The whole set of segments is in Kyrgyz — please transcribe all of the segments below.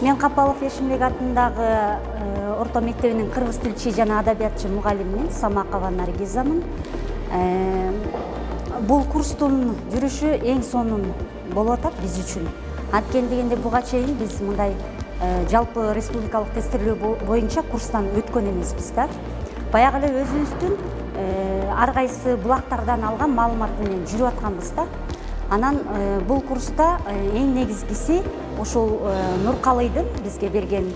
Мен Капалов Эшимбек атындагы орто мектебинин кыргыз тилчи жана адабиятчы мугалимимин, Самакова Наргизамын. Бул курстун жүрүшү эң сонун болуп атат биз үчүн. Анткени дегенде буга чейин биз мындай жалпы республикалык тестирлөө боюнча курстан өткөн эмеспиз да. Баягы эле өзүбүздүн ар кайсы булактардан алган маалымат менен жүрүп атканбыз да. Анан бул курста эң негизгиси ошол Нуркалыйдын бизге берген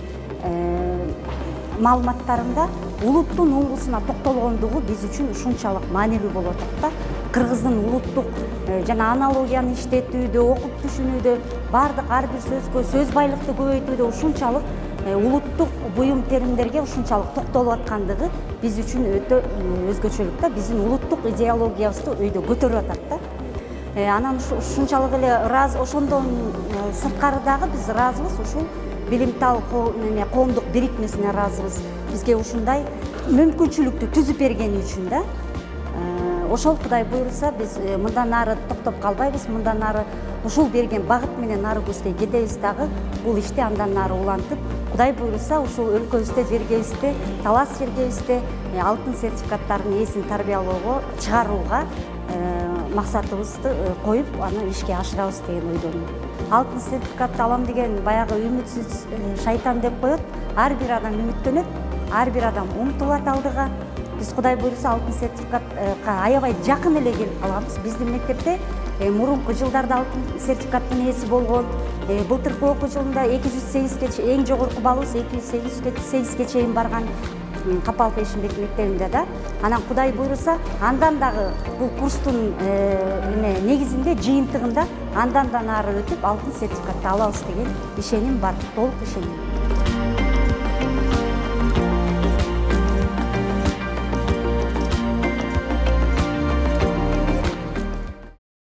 маалыматтарында улуттун уңгусуна токтолгондугу биз үчүн ушунчалык маанилүү болуп атат да. Кыргыздын улуттук жана аналогияны иштетүүдө, окуп түшүнүүдө, бардык ар бир сөзгө сөз байлыкты көбөйтүүдө ушунчалык улуттук буюм теримдерге ушунчалык токтолуп аткандыгы биз үчүн өтө өзгөчөлүк да. Биздин улуттук идеологиябызды өйдө көтөрүп атат да. Анан ушунчалык эле ошондон сырткары дагы биз ыраазыбыз ушул билимтал коомдук бирикмесине ыраазыбыз. Бизге ушундай мүмкүнчүлүктү түзүп бергени үчүн да. Ошол Кудай буйруса биз мындан ары токтоп калбайбыз, мындан ары ушул берген багыт менен ары көздөй кетебиз дагы. Бул ишти андан ары улантып, Кудай буйруса ушул өлкөбүздө, жергебизде, талас жергебизде алтын сертификаттардын ээсин тарбиялоого, чыгарууга максатыбызды коюп, аны ишке ашырабыз деген ойдомун. Алтын сертификатты алам деген баягы үмүтсүз шайтан деп коет. Ар бир адам үмүттөнөт, ар бир адам умтулат алдыга. Биз Кудай буйруса алтын сертификатка аябай жакын эле келип калганбыз. Биздин мектепте мурунку жылдарда алтын сертификаттын ээси болгон. Былтыркы окуу жылында 208 эң жогорку балыбыз 208ге чейин барган Капалов Эшимбек мектебинде да. Анан Кудай буйруса андан дагы бул курстун негизинде, жыйынтыгында андан ары өтүп алтын сертификатты алабыз деген ишеним бар, толук ишеним.